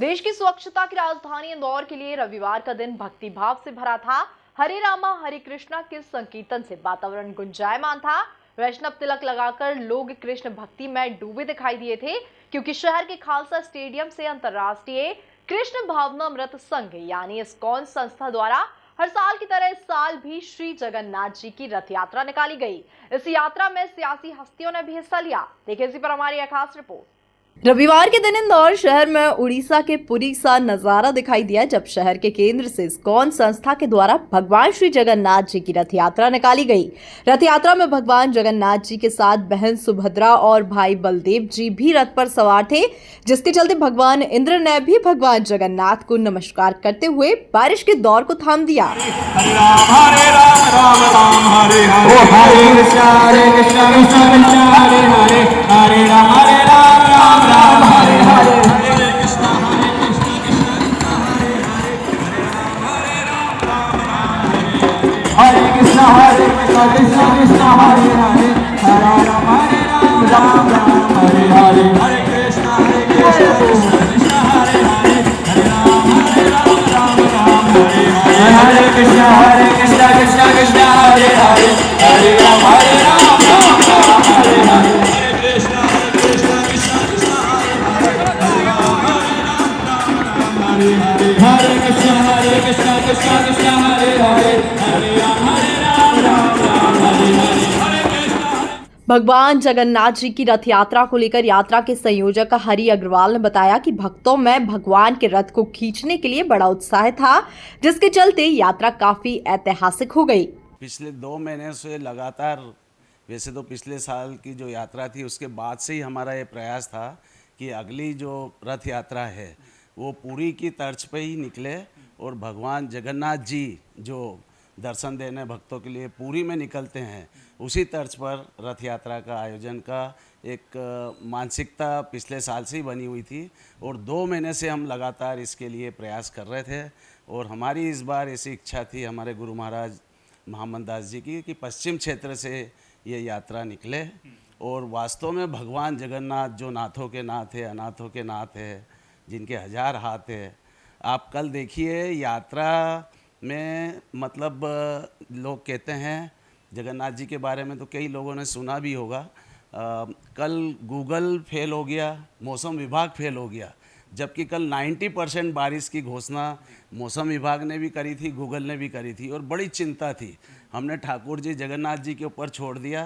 देश की स्वच्छता की राजधानी इंदौर के लिए रविवार का दिन भक्ति भाव से भरा था। हरे रामा हरे कृष्णा के संकीर्तन से वातावरण गुंजायमान था। वैष्णव तिलक लगाकर लोग कृष्ण भक्ति में डूबे दिखाई दिए थे, क्योंकि शहर के खालसा स्टेडियम से अंतर्राष्ट्रीय कृष्ण भावनामृत संघ यानी इस्कॉन संस्था द्वारा हर साल की तरह इस साल भी श्री जगन्नाथ जी की रथ यात्रा निकाली गई। इस यात्रा में सियासी हस्तियों ने भी हिस्सा लिया। देखिए इसी पर हमारी यह खास रिपोर्ट। रविवार के दिन इंदौर शहर में उड़ीसा के पुरी सा नजारा दिखाई दिया, जब शहर के केंद्र से इस्कॉन संस्था के द्वारा भगवान श्री जगन्नाथ जी की रथ यात्रा निकाली गई। रथ यात्रा में भगवान जगन्नाथ जी के साथ बहन सुभद्रा और भाई बलदेव जी भी रथ पर सवार थे, जिसके चलते भगवान इंद्र ने भी भगवान जगन्नाथ को नमस्कार करते हुए बारिश के दौर को थाम दिया। हरे राम राम राम हरे हरे, हरे कृष्णा कृष्णा कृष्णा हरे हरे, हरे राम राम राम हरे हरे, हरे कृष्णा कृष्णा कृष्णा हरे हरे, हरे राम राम हरे कृष्णा कृष्णा कृष्णा हरे हरे, हरे राम राम हरे हरे, हरे कृष्णा कृष्णा कृष्णा हरे हरे, हरे राम राम हरे हरे, हरे कृष्णा कृष्णा कृष्णा हरे हरे, हरे राम राम हरे हरे, हरे कृष्णा कृष्णा कृष्णा हरे हरे, हरे राम राम हरे हरे, हरे कृष्णा कृष्णा कृष्णा हरे हरे, हरे राम राम हरे हरे, हरे कृष्णा। भगवान जगन्नाथ जी की रथ यात्रा को लेकर यात्रा के संयोजक हरि अग्रवाल ने बताया कि भक्तों में भगवान के रथ को खींचने के लिए बड़ा उत्साह था, जिसके चलते यात्रा काफी ऐतिहासिक हो गई। पिछले 2 महीने से लगातार, वैसे तो पिछले साल की जो यात्रा थी उसके बाद से ही हमारा ये प्रयास था कि अगली जो रथ यात्रा है वो पुरी की तर्ज पे ही निकले और भगवान जगन्नाथ जी जो दर्शन देने भक्तों के लिए पुरी में निकलते हैं, उसी तर्ज पर रथ यात्रा का आयोजन का एक मानसिकता पिछले साल से ही बनी हुई थी और 2 महीने से हम लगातार इसके लिए प्रयास कर रहे थे। और हमारी इस बार ऐसी इच्छा थी हमारे गुरु महाराज महामन दास जी की कि पश्चिम क्षेत्र से ये यात्रा निकले और वास्तव में भगवान जगन्नाथ जो नाथों के नाथ है, अनाथों के नाथ है, जिनके 1000 हाथ है, आप कल देखिए यात्रा में मतलब लोग कहते हैं जगन्नाथ जी के बारे में तो कई लोगों ने सुना भी होगा। कल गूगल फेल हो गया, मौसम विभाग फेल हो गया, जबकि कल 90% बारिश की घोषणा मौसम विभाग ने भी करी थी, गूगल ने भी करी थी और बड़ी चिंता थी। हमने ठाकुर जी जगन्नाथ जी के ऊपर छोड़ दिया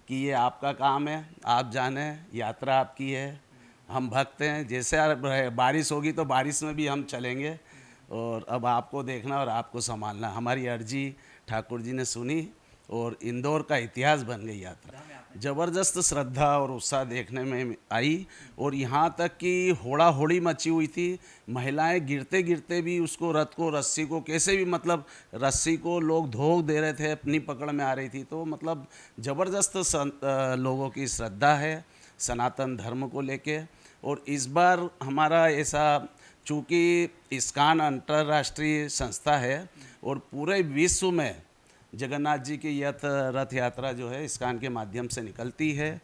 कि ये आपका काम है, आप जाने, यात्रा आपकी है, हम भक्त हैं, जैसे बारिश होगी तो बारिश में भी हम चलेंगे और अब आपको देखना और आपको संभालना। हमारी अर्जी ठाकुर जी ने सुनी और इंदौर का इतिहास बन गई यात्रा। ज़बरदस्त श्रद्धा और उत्साह देखने में आई और यहाँ तक कि होड़ा होड़ी मची हुई थी। महिलाएं गिरते गिरते भी उसको रथ को, रस्सी को कैसे भी, मतलब रस्सी को लोग धोख दे रहे थे, अपनी पकड़ में आ रही थी। तो मतलब ज़बरदस्त लोगों की श्रद्धा है सनातन धर्म को लेके। और इस बार हमारा ऐसा, चूँकि इस्कॉन अंतर्राष्ट्रीय संस्था है और पूरे विश्व में जगन्नाथ जी की यह रथ यात्रा जो है इस्कॉन के माध्यम से निकलती है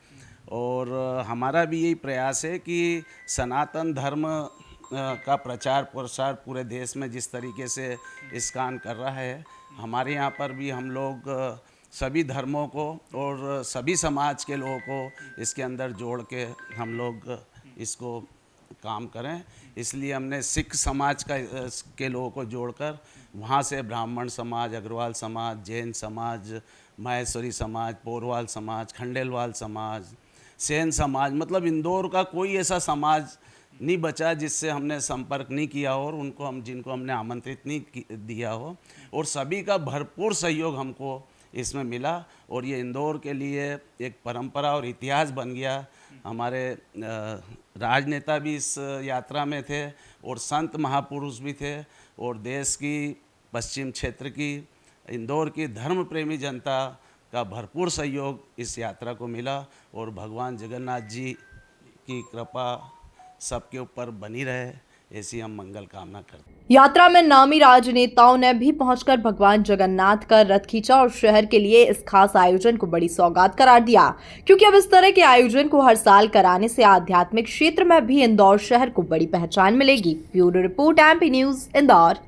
और हमारा भी यही प्रयास है कि सनातन धर्म का प्रचार प्रसार पूरे देश में जिस तरीके से इस्कॉन कर रहा है, हमारे यहाँ पर भी हम लोग सभी धर्मों को और सभी समाज के लोगों को इसके अंदर जोड़ के हम लोग इसको काम करें। इसलिए हमने सिख समाज के लोगों को जोड़कर वहाँ से ब्राह्मण समाज, अग्रवाल समाज, जैन समाज, माहेश्वरी समाज, पोरवाल समाज, खंडेलवाल समाज, सेन समाज, मतलब इंदौर का कोई ऐसा समाज नहीं बचा जिससे हमने संपर्क नहीं किया हो और उनको जिनको हमने आमंत्रित नहीं दिया हो। और सभी का भरपूर सहयोग हमको इसमें मिला और ये इंदौर के लिए एक परंपरा और इतिहास बन गया। हमारे राजनेता भी इस यात्रा में थे और संत महापुरुष भी थे और देश की, पश्चिम क्षेत्र की, इंदौर की धर्म प्रेमी जनता का भरपूर सहयोग इस यात्रा को मिला और भगवान जगन्नाथ जी की कृपा सबके ऊपर बनी रहे, ऐसी हम मंगल कामना करते हैं। यात्रा में नामी राजनेताओं ने भी पहुंचकर भगवान जगन्नाथ का रथ खींचा और शहर के लिए इस खास आयोजन को बड़ी सौगात करार दिया, क्योंकि अब इस तरह के आयोजन को हर साल कराने से आध्यात्मिक क्षेत्र में भी इंदौर शहर को बड़ी पहचान मिलेगी। Bureau report, MP news, Indore.